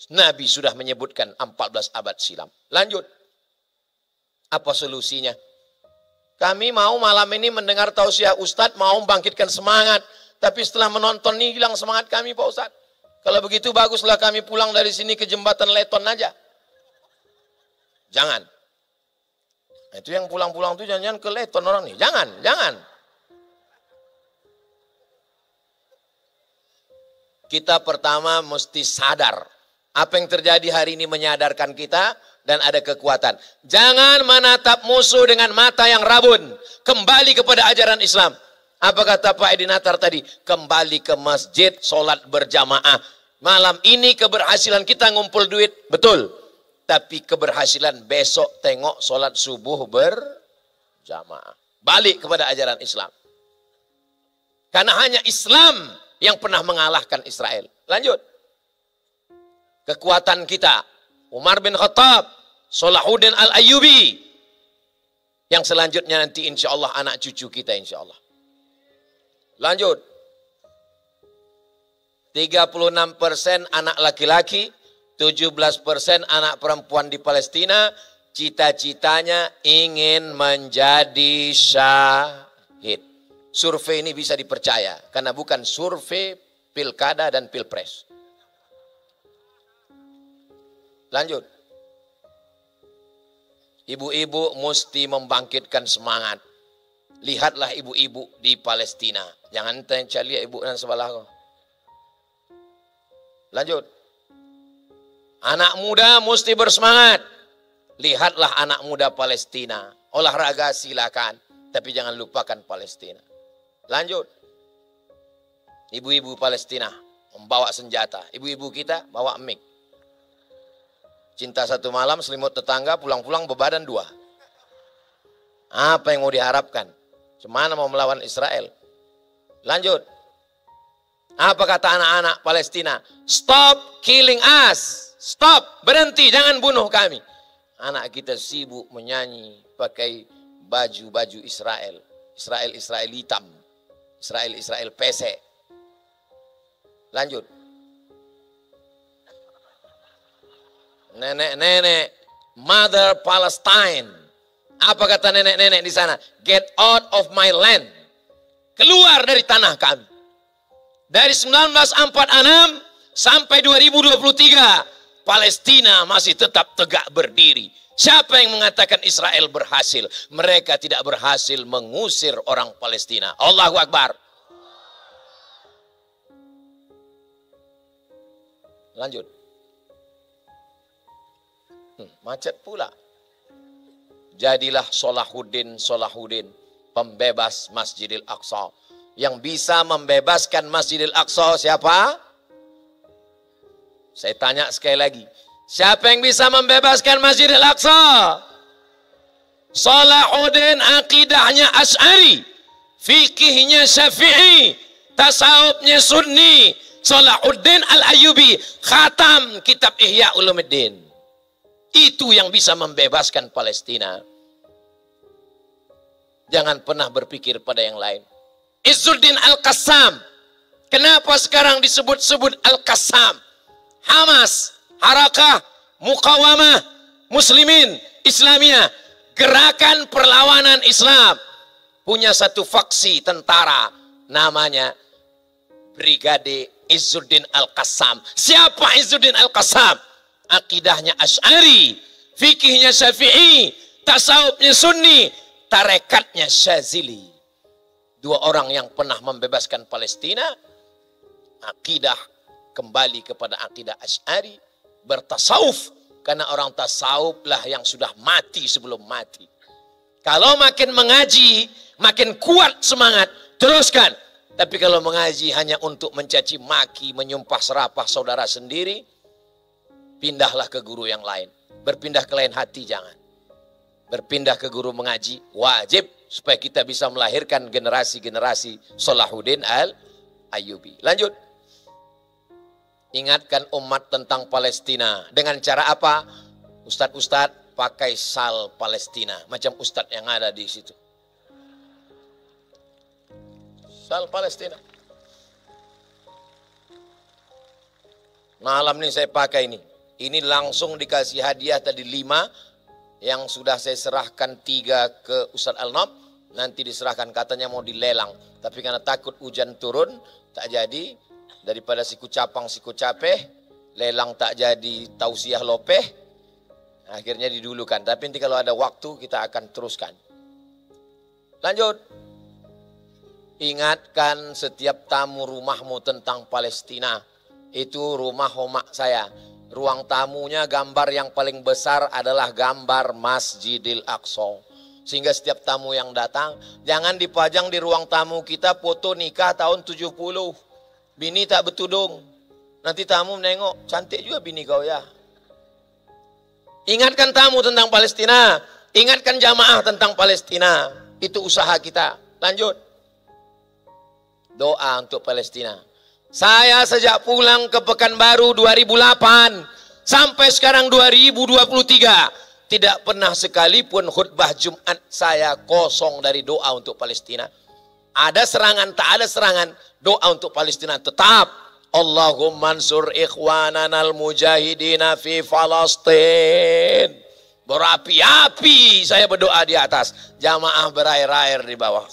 Nabi sudah menyebutkan 14 abad silam. Lanjut. Apa solusinya? Kami mau malam ini mendengar tausiah Ustadz, mau membangkitkan semangat. Tapi setelah menonton ini hilang semangat kami Pak Ustadz. Kalau begitu baguslah kami pulang dari sini ke jembatan Leton aja. Jangan. Itu yang pulang-pulang itu jangan-jangan ke Leton orang nih. Jangan. Kita pertama mesti sadar. Apa yang terjadi hari ini menyadarkan kita dan ada kekuatan. Jangan menatap musuh dengan mata yang rabun. Kembali kepada ajaran Islam. Apa kata Pak Edi Natar tadi? Kembali ke masjid, sholat berjamaah. Malam ini keberhasilan kita ngumpul duit, betul. Tapi keberhasilan besok tengok sholat subuh berjamaah. Balik kepada ajaran Islam. Karena hanya Islam yang pernah mengalahkan Israel. Lanjut. Kekuatan kita. Umar bin Khattab, Salahuddin Al-Ayyubi. Yang selanjutnya nanti insya Allah anak cucu kita insya Allah. Lanjut. 36% anak laki-laki, 17% anak perempuan di Palestina, cita-citanya ingin menjadi syahid. Survei ini bisa dipercaya, karena bukan survei pilkada dan pilpres. Lanjut. Ibu-ibu mesti membangkitkan semangat. Lihatlah ibu-ibu di Palestina. Jangan tanya lihat ibu dan sebelah kau. Lanjut. Anak muda mesti bersemangat. Lihatlah anak muda Palestina. Olahraga silakan. Tapi jangan lupakan Palestina. Lanjut. Ibu-ibu Palestina membawa senjata. Ibu-ibu kita bawa mic. Cinta satu malam, selimut tetangga, pulang-pulang bebadan dua. Apa yang mau diharapkan? Semana mau melawan Israel? Lanjut. Apa kata anak-anak Palestina? Stop killing us. Stop. Berhenti. Jangan bunuh kami. Anak kita sibuk menyanyi pakai baju-baju Israel. Israel hitam. Israel pesek. Lanjut. Nenek-nenek. Mother Palestine. Apa kata nenek-nenek di sana? Get out of my land. Keluar dari tanah kami. Dari 1946 sampai 2023, Palestina masih tetap tegak berdiri. Siapa yang mengatakan Israel berhasil? Mereka tidak berhasil mengusir orang Palestina. Allahu Akbar. Lanjut. Macet pula. Jadilah Salahuddin, pembebas Masjidil Aqsa. Yang bisa membebaskan Masjidil Aqsa siapa? Saya tanya sekali lagi. Siapa yang bisa membebaskan Masjidil Aqsa? Salahuddin akidahnya Asy'ari, fikihnya Syafi'i, tasawufnya Sunni. Salahuddin Al-Ayyubi khatam kitab Ihya Ulumuddin. Itu yang bisa membebaskan Palestina. Jangan pernah berpikir pada yang lain. Izzuddin Al-Qassam. Kenapa sekarang disebut-sebut Al-Qassam? Hamas, Harakah, Muqawamah, Muslimin, Islamiyah. Gerakan perlawanan Islam. Punya satu faksi tentara. Namanya Brigade Izzuddin Al-Qassam. Siapa Izzuddin Al-Qassam? Akidahnya Asy'ari, fikihnya Syafi'i, tasawufnya Sunni, tarekatnya Syazili. Dua orang yang pernah membebaskan Palestina. Akidah kembali kepada akidah Asy'ari, bertasawuf karena orang tasawuf lah yang sudah mati sebelum mati. Kalau makin mengaji, makin kuat semangat, teruskan. Tapi kalau mengaji hanya untuk mencaci maki, menyumpah serapah saudara sendiri, pindahlah ke guru yang lain. Berpindah ke lain hati jangan. Berpindah ke guru mengaji wajib supaya kita bisa melahirkan generasi-generasi Salahuddin Al-Ayyubi. Lanjut. Ingatkan umat tentang Palestina. Dengan cara apa? Ustadz-ustadz pakai sal Palestina. Macam ustadz yang ada di situ. Sal Palestina. Malam ini saya pakai ini. Ini langsung dikasih hadiah tadi 5. Yang sudah saya serahkan 3 ke Ustadz Al-Nob. Nanti diserahkan katanya mau dilelang. Tapi karena takut hujan turun, tak jadi. Daripada siku capang siku capeh, lelang tak jadi tausiah lopeh, akhirnya didulukan. Tapi nanti kalau ada waktu kita akan teruskan. Lanjut. Ingatkan setiap tamu rumahmu tentang Palestina. Itu rumah homak saya. Ruang tamunya gambar yang paling besar adalah gambar Masjidil Aqsa. Sehingga setiap tamu yang datang, jangan dipajang di ruang tamu kita foto nikah tahun 70. Bini tak bertudung. Nanti tamu menengok, cantik juga bini kau ya. Ingatkan tamu tentang Palestina. Ingatkan jamaah tentang Palestina. Itu usaha kita. Lanjut. Doa untuk Palestina. Saya sejak pulang ke Pekanbaru 2008 sampai sekarang 2023 tidak pernah sekalipun khutbah Jumat saya kosong dari doa untuk Palestina. Ada serangan, tak ada serangan, doa untuk Palestina tetap. Allahumma ansur ikhwananal mujahidina fi Falastin. Berapi-api saya berdoa di atas, jamaah berair-air di bawah.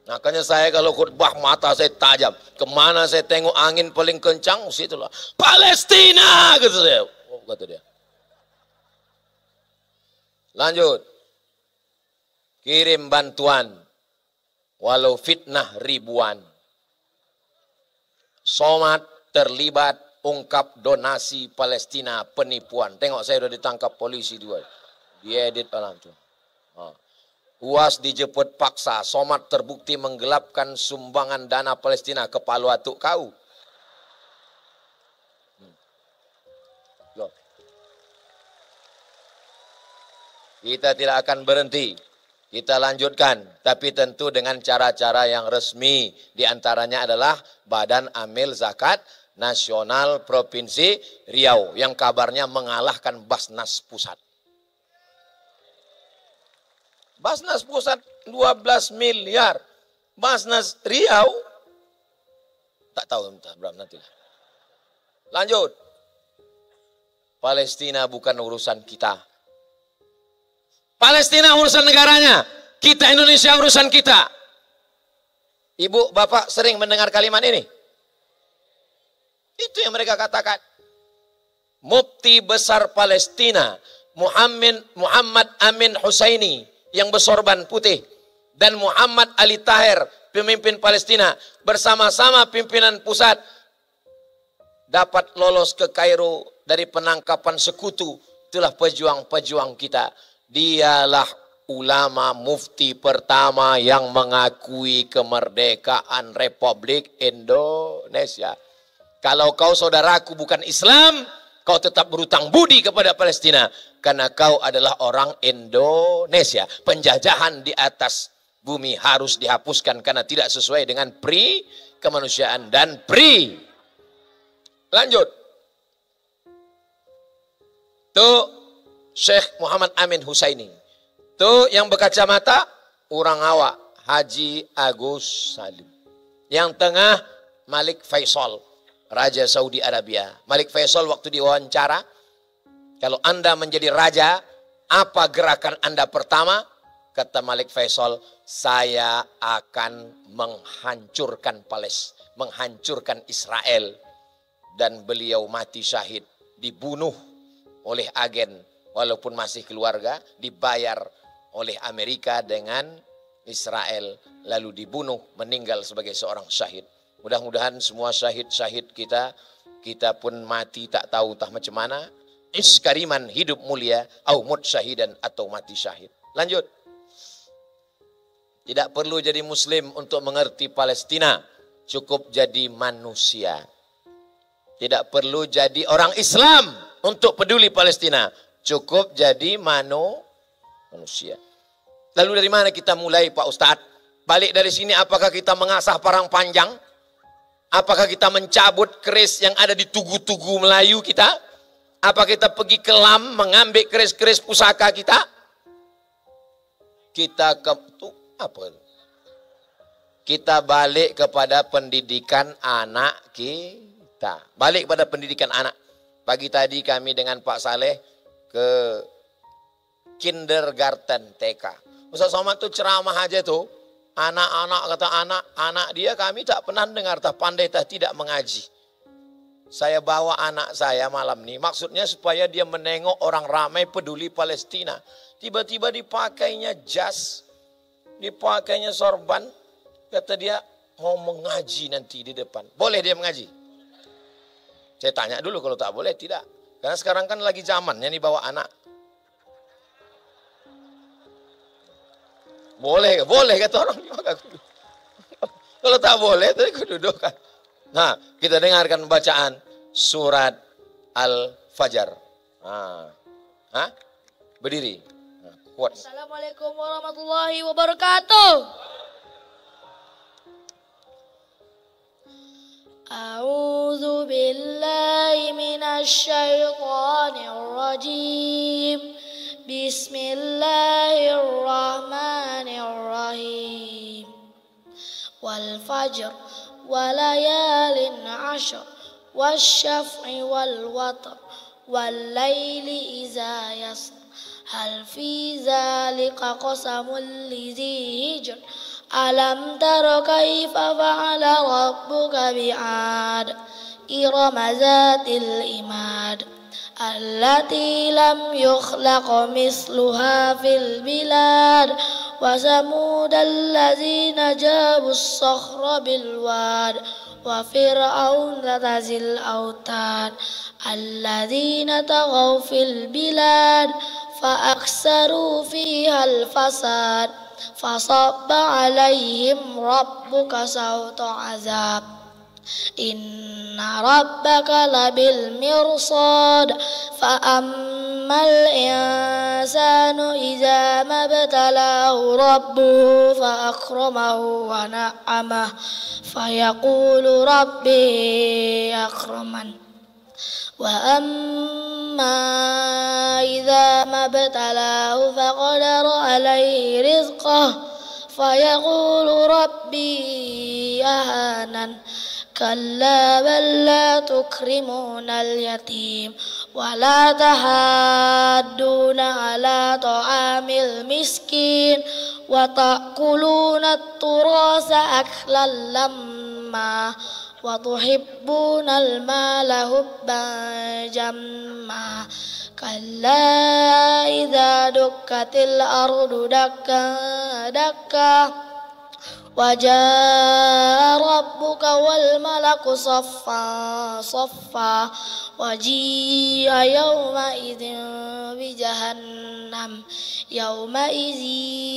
Makanya saya kalau khutbah mata saya tajam. Kemana saya tengok angin paling kencang, situlah Palestina, gitu saya. Oh, kata dia. Lanjut. Kirim bantuan. Walau fitnah ribuan. Somad terlibat ungkap donasi Palestina penipuan. Tengok saya sudah ditangkap polisi juga. Diedit alam tuh. UAS dijemput paksa, Somad terbukti menggelapkan sumbangan dana Palestina ke Palu Atuk kau. Kita tidak akan berhenti, kita lanjutkan, tapi tentu dengan cara-cara yang resmi. Di antaranya adalah Badan Amil Zakat Nasional Provinsi Riau yang kabarnya mengalahkan Basnas Pusat. Basnas Pusat 12 miliar. Basnas Riau tak tahu berapa nanti. Lanjut. Palestina bukan urusan kita. Palestina urusan negaranya. Kita Indonesia urusan kita. Ibu, bapak sering mendengar kalimat ini. Itu yang mereka katakan. Mufti besar Palestina Muhammad Amin Husaini yang bersorban putih dan Muhammad Ali Tahir pemimpin Palestina bersama-sama pimpinan pusat dapat lolos ke Kairo dari penangkapan sekutu. Itulah pejuang-pejuang kita. Dialah ulama mufti pertama yang mengakui kemerdekaan Republik Indonesia. Kalau kau saudaraku bukan Islam, kau tetap berutang budi kepada Palestina. Karena kau adalah orang Indonesia. Penjajahan di atas bumi harus dihapuskan karena tidak sesuai dengan pri kemanusiaan dan pri. Lanjut. Tuh Syekh Muhammad Amin Husaini. Tuh yang berkacamata orang awak Haji Agus Salim. Yang tengah Malik Faisal, Raja Saudi Arabia. Malik Faisal waktu diwawancara, kalau Anda menjadi raja, apa gerakan Anda pertama? Kata Malik Faisal, saya akan menghancurkan Palestina, menghancurkan Israel. Dan beliau mati syahid, dibunuh oleh agen, walaupun masih keluarga, dibayar oleh Amerika dengan Israel, lalu dibunuh, meninggal sebagai seorang syahid. Mudah-mudahan semua syahid-syahid kita pun mati tak tahu entah macam mana. Iskariman, hidup mulia, au mut syahidan, atau mati syahid. Lanjut. Tidak perlu jadi muslim untuk mengerti Palestina, cukup jadi manusia. Tidak perlu jadi orang Islam untuk peduli Palestina, cukup jadi manusia. Lalu dari mana kita mulai Pak Ustadz? Balik dari sini apakah kita mengasah parang panjang? Apakah kita mencabut keris yang ada di tugu-tugu Melayu kita? Apa kita pergi ke Lam mengambil keris-keris pusaka kita? Kita balik kepada pendidikan anak kita. Balik kepada pendidikan anak. Pagi tadi kami dengan Pak Saleh ke kindergarten TK. Ustaz Somad tuh ceramah aja tuh. Anak-anak kata anak dia kami tak pernah dengar tah pandai tah tidak mengaji. Saya bawa anak saya malam ini maksudnya supaya dia menengok orang ramai peduli Palestina. Tiba-tiba dipakainya jas, dipakainya sorban. Kata dia mau mengaji nanti di depan. Boleh dia mengaji? Saya tanya dulu kalau tak boleh tidak. Karena sekarang kan lagi zamannya nih bawa anak. Boleh kata orang. Kalau tak boleh, tadi aku duduk kan. Nah, kita dengarkan bacaan surat Al-Fajr. Berdiri. Kuat. Assalamualaikum warahmatullahi wabarakatuh. A'udzu billahi minasy syaithanir rajim. Bismillahirrahmanirrahim. Wal fajr walayalin 'ashr wasyaf'i wal watr wal laili idza yasr hal fi dzalika qasamul lidzi hijr alam tara kaifa fa'ala rabbuka bi'ad irama zatil imad allati lam yukhlaq misluha fil bilad wa samud allazina jabu as-sakhra bil wad wa fir'aun dzil autad allazina taghaw fil bilad fa aktsaru fiha al fasad fasabba alaihim rabbuka sawta azab. Inna rabbaka labil mirsad fa ammal insanu idza mabtalahu rabbuhu fa akramahu wa na'amah fa yaqulu rabbi akraman wa amma idza mabtalahu fa qadara alayhi rizqah fa yaqulu rabbi ahanan كلا بل لا تكرمون اليتيم ولا تحاضون على طعام المسكين وتأكلون التراث أكلا لما وتحبون المال حبا جما كلا إذا دكت الأرض دكا دكا وجاء ربك والملك صفا صفا وجيء يومئذ بجهنم يومئذ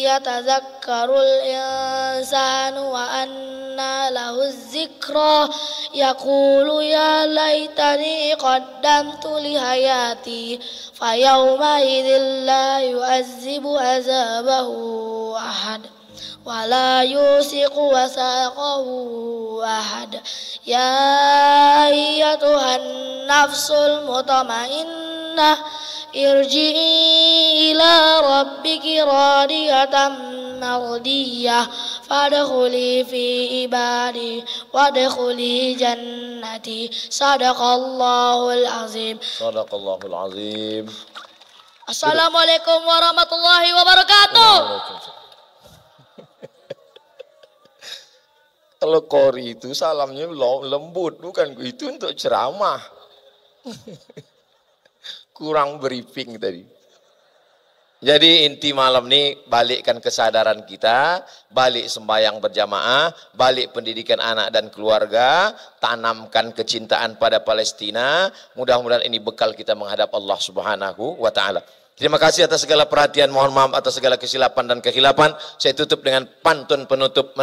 يتذكر الإنسان وأنى له الذكرى يقول يا ليتني قدمت لحياتي فيومئذ لا يعذب عذابه أحد ولا يوثق وثاقه أحد يا أيتها النفس المطمئنة irji'i ila rabbiki radiyatan mardiyah fadkhuli fi ibadi wadkhuli jannati. Sadaqallahul azim. Sadaqallahul azim. Assalamualaikum warahmatullahi wabarakatuh. Kalau Qori itu salamnya lembut, bukan itu untuk ceramah. Kurang briefing tadi. Jadi inti malam ini balikkan kesadaran kita, balik sembahyang berjamaah, balik pendidikan anak dan keluarga, tanamkan kecintaan pada Palestina. Mudah-mudahan ini bekal kita menghadap Allah Subhanahu wa taala. Terima kasih atas segala perhatian, mohon maaf atas segala kesilapan dan kehilapan. Saya tutup dengan pantun penutup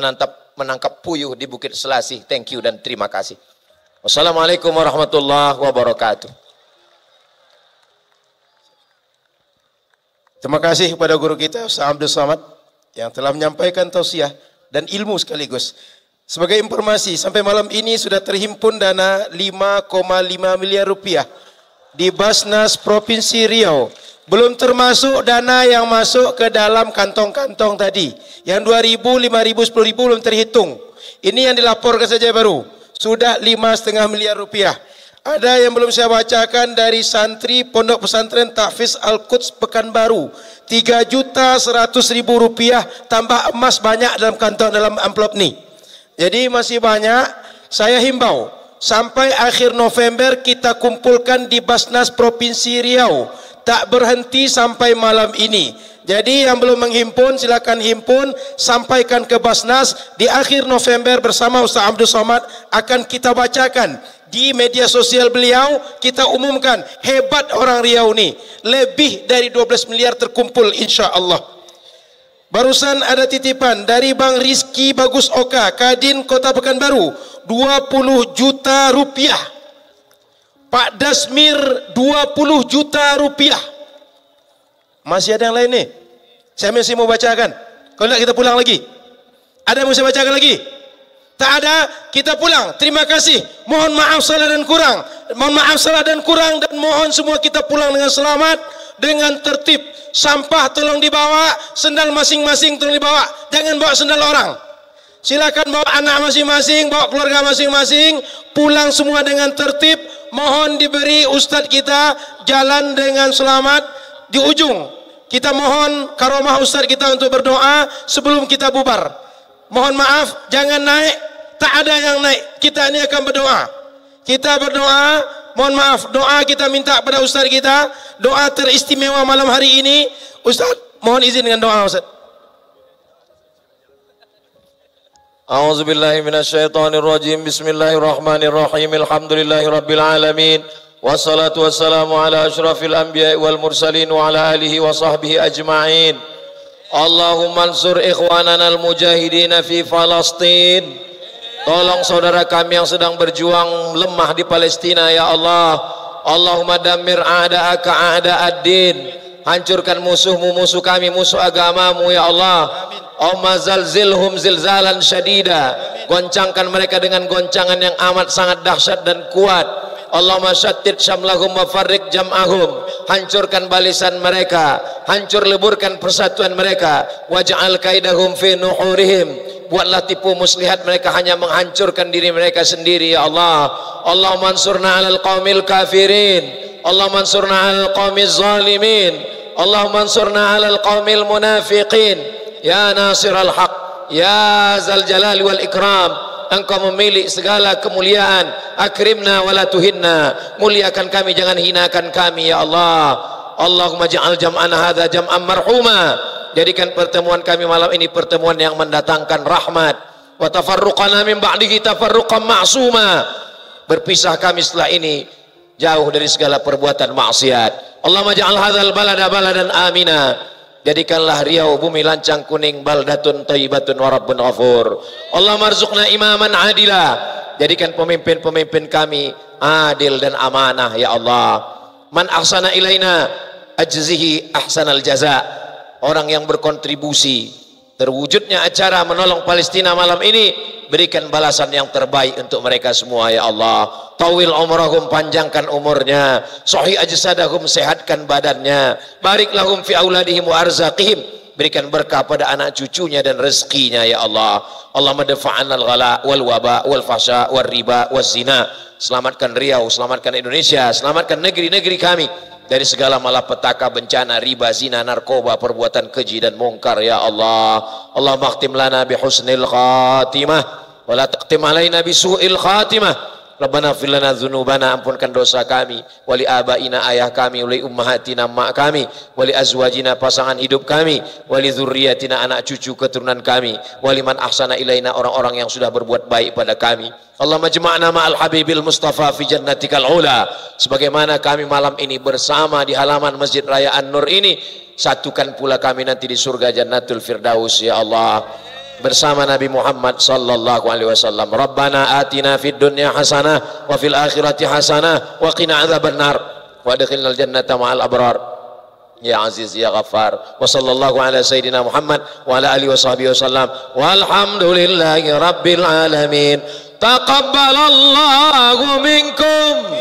menangkap puyuh di Bukit Selasih. Thank you dan terima kasih. Wassalamualaikum warahmatullahi wabarakatuh. Terima kasih kepada guru kita Ustaz Abdul Somad yang telah menyampaikan tausiah dan ilmu sekaligus. Sebagai informasi, sampai malam ini sudah terhimpun dana 5,5 miliar rupiah di Basnas Provinsi Riau. Belum termasuk dana yang masuk ke dalam kantong-kantong tadi. Yang 2.000, 5.000, 10.000 belum terhitung. Ini yang dilaporkan saja baru. Sudah 5,5 miliar rupiah. Ada yang belum saya bacakan dari santri Pondok Pesantren Tahfiz Al-Quds Pekanbaru. 3.100.000 rupiah tambah emas banyak dalam kantong dalam amplop ni. Jadi masih banyak. Saya himbau sampai akhir November kita kumpulkan di Basnas Provinsi Riau. Tak berhenti sampai malam ini. Jadi yang belum menghimpun silakan himpun, sampaikan ke Basnas. Di akhir November bersama Ustaz Abdul Somad akan kita bacakan di media sosial beliau. Kita umumkan hebat orang Riau ni, lebih dari 12 miliar terkumpul insya Allah. Barusan ada titipan dari Bang Rizky Bagus Oka, Kadin Kota Pekanbaru, 20 juta rupiah. Pak Dasmir 20 juta rupiah. Masih ada yang lain nih? Saya masih mau bacakan. Kalau tidak kita pulang lagi. Ada yang mau saya bacakan lagi? Tak ada, kita pulang. Terima kasih. Mohon maaf salah dan kurang. Mohon maaf salah dan kurang dan mohon semua kita pulang dengan selamat, dengan tertib. Sampah tolong dibawa, sendal masing-masing tolong dibawa. Jangan bawa sendal orang. Silakan bawa anak masing-masing, bawa keluarga masing-masing. Pulang semua dengan tertib. Mohon diberi ustadz kita jalan dengan selamat. Di ujung kita mohon karomah ustadz kita untuk berdoa sebelum kita bubar. Mohon maaf jangan naik, tak ada yang naik. Kita ini akan berdoa. Kita berdoa, mohon maaf, doa kita minta pada ustadz kita, doa teristimewa malam hari ini. Ustadz mohon izin dengan doa ustadz. A'udzubillahi minasyaitonirrajim. Bismillahirrahmanirrahim. Alhamdulillahirabbil alamin. Wassalatu wassalamu ala asyrafil anbiya'i wal mursalin wa ala alihi wa sahbihi ajma'in. Allahumma ansur ikhwanana al-mujahidin fi Palestin. Tolong saudara kami yang sedang berjuang lemah di Palestina ya Allah. Allahumma dammir a'da'aka a'da'ad-din. Hancurkan musuhmu, musuh kami, musuh agamamu ya Allah. Allahumma zalzilhum zilzalan syadida. Goncangkan mereka dengan goncangan yang amat sangat dahsyat dan kuat. Allahumma syattid syamlahum wa farriq jam'ahum. Hancurkan barisan mereka, hancur leburkan persatuan mereka. Waj'al kaidahum fi nuhurihim. Buatlah tipu muslihat mereka hanya menghancurkan diri mereka sendiri ya Allah. Allahumma ansurna 'alal qaumil kafirin. Allahumma ansurna 'alal qaumiz zalimin. Allahumma ansurna 'alal qaumil munafiqin. Ya Nasiral Haq, Ya Zal Jalali wal Ikram, Engkau memiliki segala kemuliaan. Akrimna wa la tuhinna. Muliakan kami, jangan hinakan kami ya Allah. Allahumma ja'al jam'ana hadza jam'an marhuma. Jadikan pertemuan kami malam ini pertemuan yang mendatangkan rahmat. Wa tafarruqana min ba'dihi tafarruqan ma'suma. Berpisah kami setelah ini jauh dari segala perbuatan maksiat. Allahumma ja'al hadzal balada baladan amina. Jadikanlah Riau bumi lancang kuning, baldatun thayyibatun wa rabbun ghafur. Allahumma arzuqna imaman adila. Jadikan pemimpin-pemimpin kami adil dan amanah ya Allah. Man ahsana ilaina ajzihi ahsanal jaza. Orang yang berkontribusi terwujudnya acara menolong Palestina malam ini, berikan balasan yang terbaik untuk mereka semua ya Allah. Tawil umrahum, panjangkan umurnya. Sahih ajsadahum, sehatkan badannya. Barik lahum fi auladihim wa arzaqihim, berikan berkah pada anak cucunya dan rezekinya ya Allah. Allahumma dafa'an al-ghala wal waba wal fahsya wal riba wal zina. Selamatkan Riau, selamatkan Indonesia, selamatkan negeri-negeri kami dari segala malapetaka, bencana, riba, zina, narkoba, perbuatan keji dan mungkar ya Allah. Allahumma akhtim lana bi husnil khatimah wa la taqtim alaina bi su'il khatimah. Rabbana fir lana dzunubana, ampunkan dosa kami, wali abaina, ayah kami, wali ummahatina, mak kami, wali azwajina, pasangan hidup kami, wali dzurriyyatina, anak cucu keturunan kami, wali man ahsana ilaina, orang-orang yang sudah berbuat baik pada kami. Allahumma jama'na ma'al habibil mustafa fi jannatikal ula. Sebagaimana kami malam ini bersama di halaman Masjid Raya An-Nur ini, satukan pula kami nanti di surga Jannatul Firdaus ya Allah, bersama Nabi Muhammad sallallahu alaihi wasallam. Rabbana atina fid dunya hasanah wa fil akhirati hasanah wa qina adzabannar wa adkhilnal jannata ma'al abrar ya aziz ya ghaffar. Wa sallallahu ala sayidina Muhammad wa ala alihi washabbihi wasallam walhamdulillahi rabbil alamin. Taqabbalallahu minkum.